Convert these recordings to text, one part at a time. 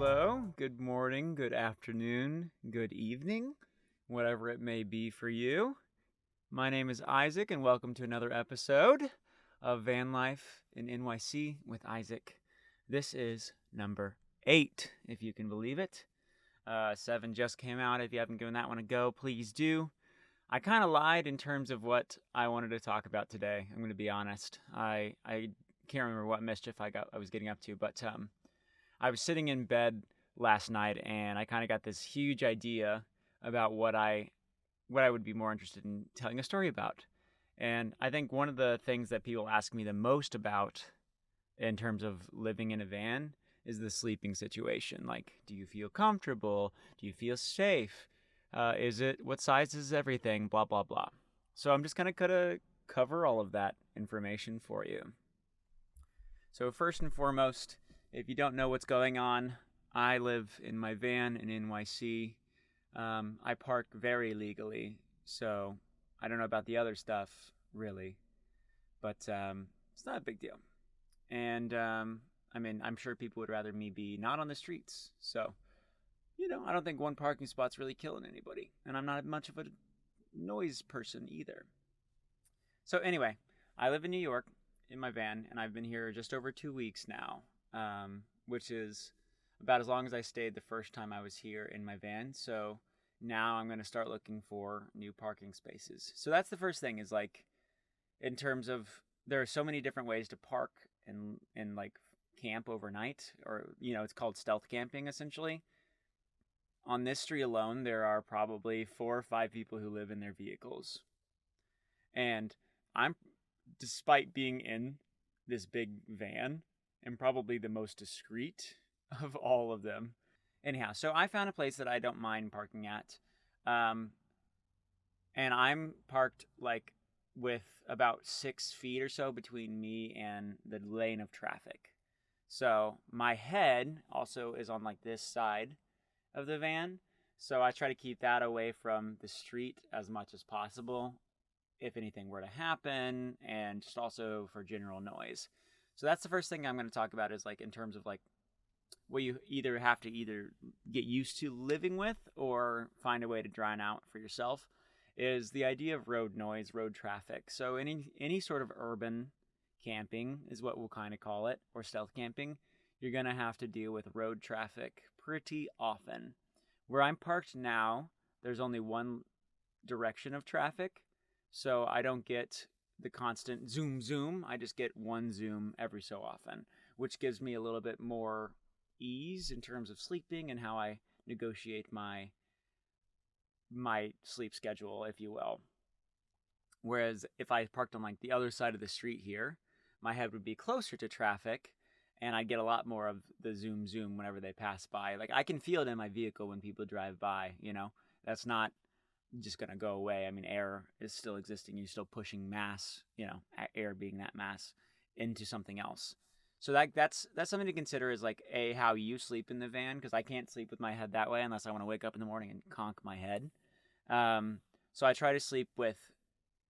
hello. Good morning, good afternoon, good evening, whatever it may be for you. My name is Isaac, and welcome to another episode of Vanlife in NYC with Isaac. This is number 8, if you can believe it. 7 just came out. If you haven't given that one a go, please do. I kind of lied in terms of what I wanted to talk about today. I'm going to be honest. I can't remember what mischief I was getting up to, but I was sitting in bed last night and I kind of got this huge idea about what I would be more interested in telling a story about. And I think one of the things that people ask me the most about in terms of living in a van is the sleeping situation. Like, do you feel comfortable? Do you feel safe? What size is everything? Blah, blah, blah. So I'm just going to cover all of that information for you. So first and foremost, if you don't know what's going on, I live in my van in NYC. I park very legally, so I don't know about the other stuff, really. But it's not a big deal. And, I'm sure people would rather me be not on the streets. So, I don't think one parking spot's really killing anybody. And I'm not much of a noise person either. So anyway, I live in New York in my van, and I've been here just over 2 weeks now, which is about as long as I stayed the first time I was here in my van. So now I'm going to start looking for new parking spaces. So that's the first thing, is like, in terms of, there are so many different ways to park and like camp overnight, or, it's called stealth camping essentially. On this street alone, there are probably 4 or 5 people who live in their vehicles. And despite being in this big van, am probably the most discreet of all of them. Anyhow, so I found a place that I don't mind parking at. And I'm parked like with about 6 feet or so between me and the lane of traffic. So my head also is on like this side of the van. So I try to keep that away from the street as much as possible, if anything were to happen, and just also for general noise. So that's the first thing I'm going to talk about, is like in terms of like what you have to get used to living with or find a way to drown out for yourself, is the idea of road noise, road traffic. So any sort of urban camping is what we'll kind of call it, or stealth camping. You're going to have to deal with road traffic pretty often. Where I'm parked now, there's only one direction of traffic, so I don't get the constant zoom zoom. I just get one zoom every so often, which gives me a little bit more ease in terms of sleeping and how I negotiate my sleep schedule, if you will. Whereas if I parked on like the other side of the street here, my head would be closer to traffic, and I'd get a lot more of the zoom zoom whenever they pass by. Like, I can feel it in my vehicle when people drive by, That's not just going to go away. I mean, air is still existing. You're still pushing mass, air being that mass, into something else. So that's something to consider, is like, how you sleep in the van, because I can't sleep with my head that way unless I want to wake up in the morning and conk my head. So I try to sleep with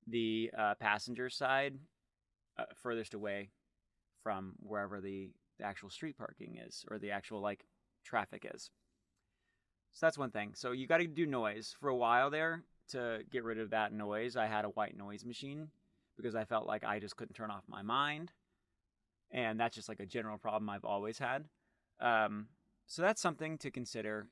the passenger side furthest away from wherever the actual street parking is, or the actual like traffic is. So that's one thing. So you got to do noise. For a while there, to get rid of that noise, I had a white noise machine, because I felt like I just couldn't turn off my mind. And that's just like a general problem I've always had. So that's something to consider,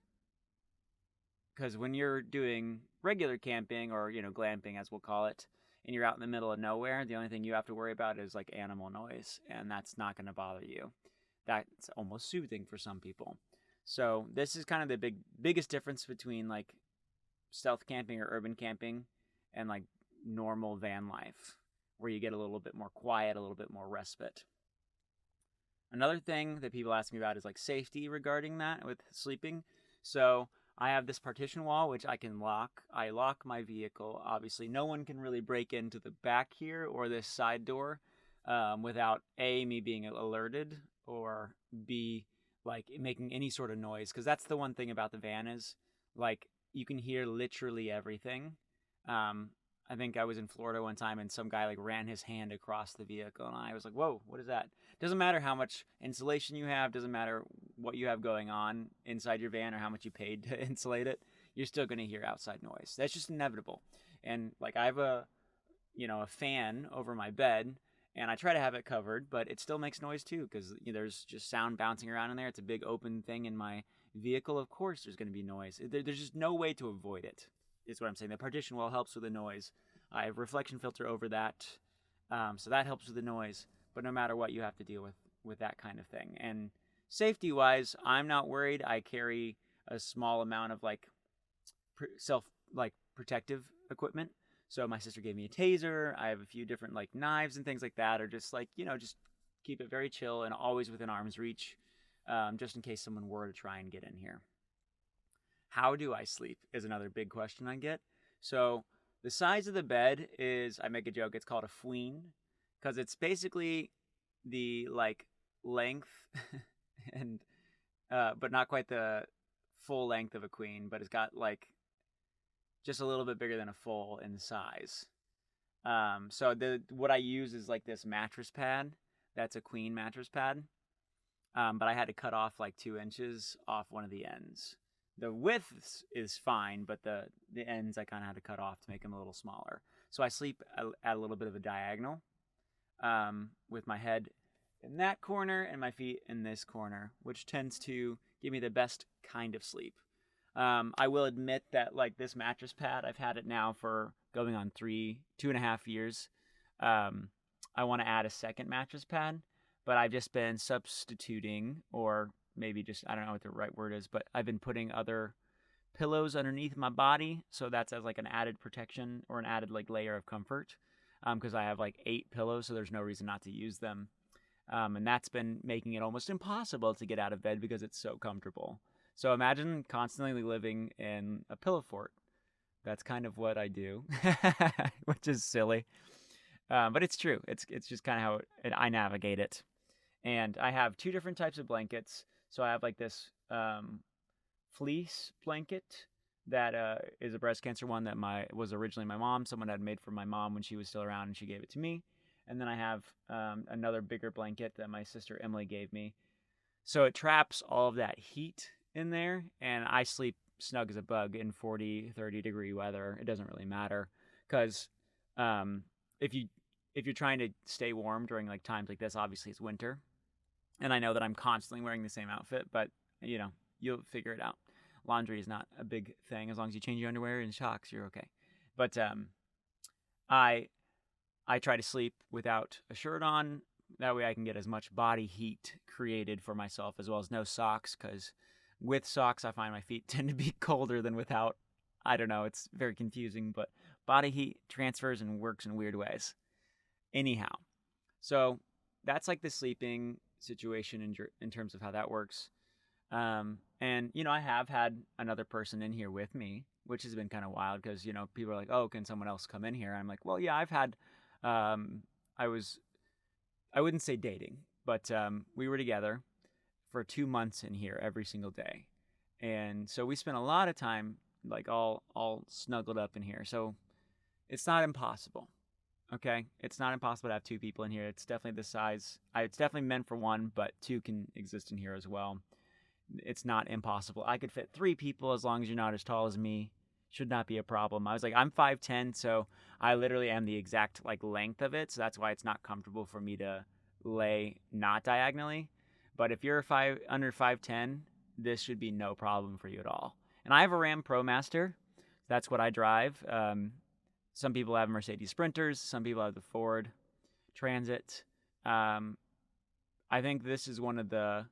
because when you're doing regular camping, or, glamping as we'll call it, and you're out in the middle of nowhere, the only thing you have to worry about is like animal noise, and that's not going to bother you. That's almost soothing for some people. So this is kind of the biggest difference between like stealth camping or urban camping and like normal van life, where you get a little bit more quiet, a little bit more respite. Another thing that people ask me about is like safety regarding that with sleeping. So I have this partition wall, which I can lock. I lock my vehicle. Obviously, no one can really break into the back here or this side door without A, me being alerted, or B, like making any sort of noise. Because that's the one thing about the van, is like you can hear literally everything. I think I was in Florida one time and some guy like ran his hand across the vehicle and I was like, whoa, what is that? Doesn't matter how much insulation you have, doesn't matter what you have going on inside your van or how much you paid to insulate it, you're still going to hear outside noise. That's just inevitable. And like I have a fan over my bed and I try to have it covered, but it still makes noise too because there's just sound bouncing around in there. It's a big open thing in my vehicle. Of course there's going to be noise. There's just no way to avoid it, is what I'm saying. The partition wall helps with the noise. I have reflection filter over that, so that helps with the noise. But no matter what, you have to deal with that kind of thing. And safety-wise, I'm not worried. I carry a small amount of protective equipment. So my sister gave me a taser. I have a few different like knives and things like that, or just just keep it very chill and always within arm's reach, just in case someone were to try and get in here. How do I sleep is another big question I get. So the size of the bed is, I make a joke, it's called a queen, because it's basically the length and but not quite the full length of a queen, but it's got just a little bit bigger than a full in size. So what I use is this mattress pad. That's a queen mattress pad. But I had to cut off 2 inches off one of the ends. The width is fine, but the ends I kind of had to cut off to make them a little smaller. So I sleep at a little bit of a diagonal, with my head in that corner and my feet in this corner, which tends to give me the best kind of sleep. I will admit that this mattress pad, I've had it now for going on 2.5 years. I want to add a second mattress pad, but I've just been substituting, or maybe just, I don't know what the right word is, but I've been putting other pillows underneath my body. So that's as an added protection or an added layer of comfort. Because I have 8 pillows, so there's no reason not to use them. And that's been making it almost impossible to get out of bed because it's so comfortable. So imagine constantly living in a pillow fort. That's kind of what I do, which is silly. But it's true. It's just kind of how I navigate it. And I have 2 different types of blankets. So I have this fleece blanket that is a breast cancer one that was originally my mom. Someone had made for my mom when she was still around, and she gave it to me. And then I have another bigger blanket that my sister Emily gave me. So it traps all of that heat in there, and I sleep snug as a bug in 40, 30-degree weather. It doesn't really matter, because if you're trying to stay warm during times like this, obviously it's winter. And I know that I'm constantly wearing the same outfit, but you'll figure it out. Laundry is not a big thing. As long as you change your underwear and socks, you're okay. But I try to sleep without a shirt on. That way I can get as much body heat created for myself, as well as no socks, because with socks I find my feet tend to be colder than without. I don't know. It's very confusing, but body heat transfers and works in weird ways. Anyhow, so that's the sleeping situation in terms of how that works. And I have had another person in here with me, which has been kind of wild, because people are like, oh, can someone else come in here? I'm like, well, yeah, I've had I wouldn't say dating, but we were together for 2 months in here every single day, and so we spent a lot of time all snuggled up in here. So it's not impossible. Okay, it's not impossible to have 2 people in here. It's definitely the size. It's definitely meant for 1, but 2 can exist in here as well. It's not impossible. I could fit 3 people as long as you're not as tall as me. Should not be a problem. I was I'm 5'10", so I literally am the exact length of it. So that's why it's not comfortable for me to lay not diagonally. But if you're under 5'10", this should be no problem for you at all. And I have a Ram ProMaster. That's what I drive. Some people have Mercedes Sprinters. Some people have the Ford Transit. I think this is one of the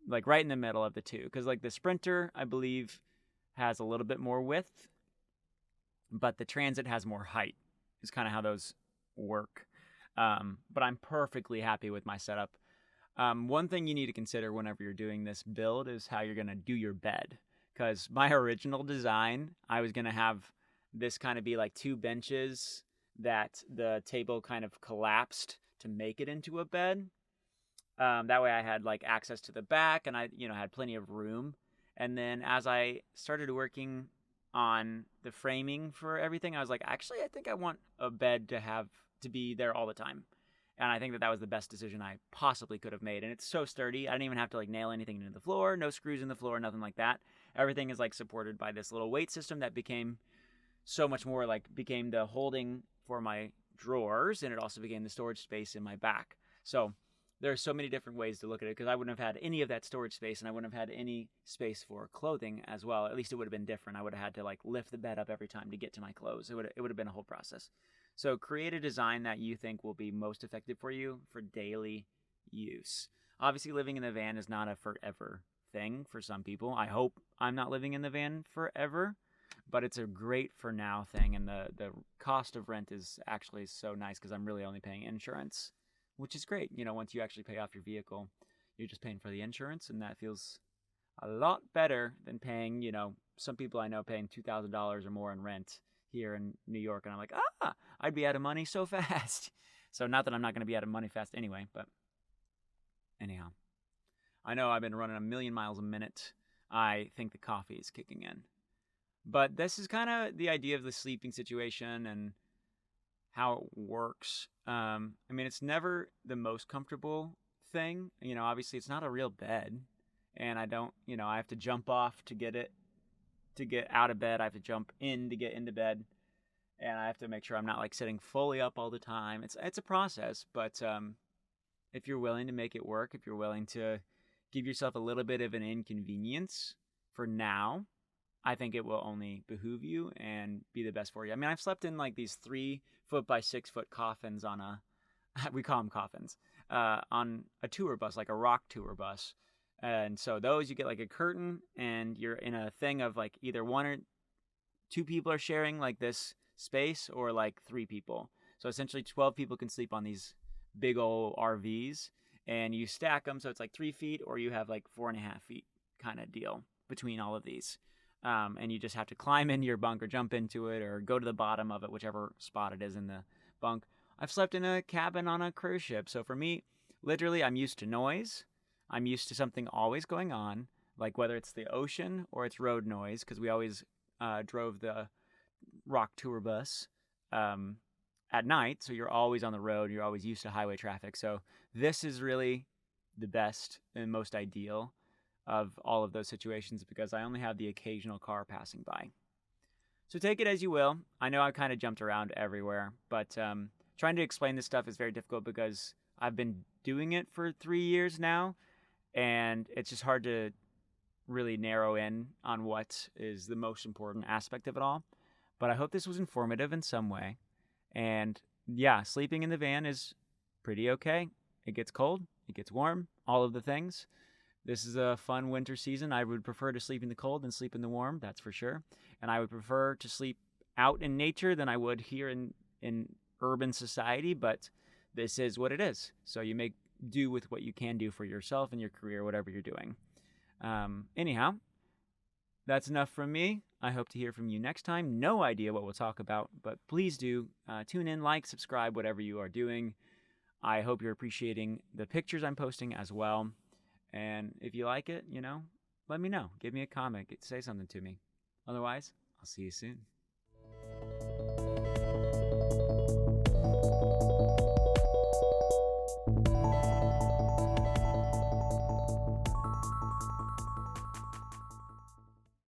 right in the middle of the 2, because the Sprinter, I believe, has a little bit more width, but the Transit has more height. Is kind of how those work. But I'm perfectly happy with my setup. One thing you need to consider whenever you're doing this build is how you're going to do your bed, because my original design, I was going to have this kind of be 2 benches that the table kind of collapsed to make it into a bed. That way I had access to the back, and I had plenty of room. And then as I started working on the framing for everything. I was like, actually, I think I want a bed to be there all the time. And I think that was the best decision I possibly could have made. And it's so sturdy. I didn't even have to like nail anything into the floor, no screws in the floor, nothing like that. Everything is like supported by this little weight system that became so much more became the holding for my drawers, and it also became the storage space in my back. So there are so many different ways to look at it, because I wouldn't have had any of that storage space, and I wouldn't have had any space for clothing as well. At least it would have been different. I would have had to like lift the bed up every time to get to my clothes. It would have been a whole process. So create a design that you think will be most effective for you for daily use. Obviously, living in the van is not a forever thing for some people. I hope I'm not living in the van forever, but it's a great for now thing. And the cost of rent is actually so nice, because I'm really only paying insurance, which is great. You know, once you actually pay off your vehicle, you're just paying for the insurance, and that feels a lot better than paying, you know, some people I know paying $2,000 or more in rent here in New York, and I'm like, I'd be out of money so fast. So not that I'm not going to be out of money fast anyway, but anyhow, I know I've been running 1,000,000 miles a minute. I think the coffee is kicking in. But this is kind of the idea of the sleeping situation and how it works. I mean, it's never the most comfortable thing. You know, obviously it's not a real bed, and I don't, you know, I have to jump off to get out of bed. I have to jump in to get into bed, and I have to make sure I'm not like sitting fully up all the time. It's a process, but if you're willing to make it work, if you're willing to give yourself a little bit of an inconvenience for now, I think it will only behoove you and be the best for you. I mean, I've slept in like these 3-foot by 6-foot coffins we call them coffins, on a tour bus, like a rock tour bus. And so those, you get like a curtain, and you're in a thing of like either 1 or 2 people are sharing like this space, or like 3 people. So essentially 12 people can sleep on these big old RVs, and you stack them. So it's like 3 feet, or you have like 4.5 feet kind of deal between all of these. And you just have to climb into your bunk or jump into it or go to the bottom of it, whichever spot it is in the bunk. I've slept in a cabin on a cruise ship. So for me, literally, I'm used to noise. I'm used to something always going on, like whether it's the ocean or it's road noise, because we always drove the rock tour bus at night. So you're always on the road. You're always used to highway traffic. So this is really the best and most ideal of all of those situations, because I only have the occasional car passing by. So take it as you will. I know I kind of jumped around everywhere, but trying to explain this stuff is very difficult, because I've been doing it for 3 years now, and it's just hard to really narrow in on what is the most important aspect of it all. But I hope this was informative in some way. And yeah, sleeping in the van is pretty okay. It gets cold, it gets warm, all of the things. This is a fun winter season. I would prefer to sleep in the cold than sleep in the warm, that's for sure. And I would prefer to sleep out in nature than I would here in urban society, but this is what it is. So you make do with what you can do for yourself and your career, whatever you're doing. Anyhow, that's enough from me. I hope to hear from you next time. No idea what we'll talk about, but please do tune in, like, subscribe, whatever you are doing. I hope you're appreciating the pictures I'm posting as well. And if you like it, you know, let me know. Give me a comment. Say something to me. Otherwise, I'll see you soon.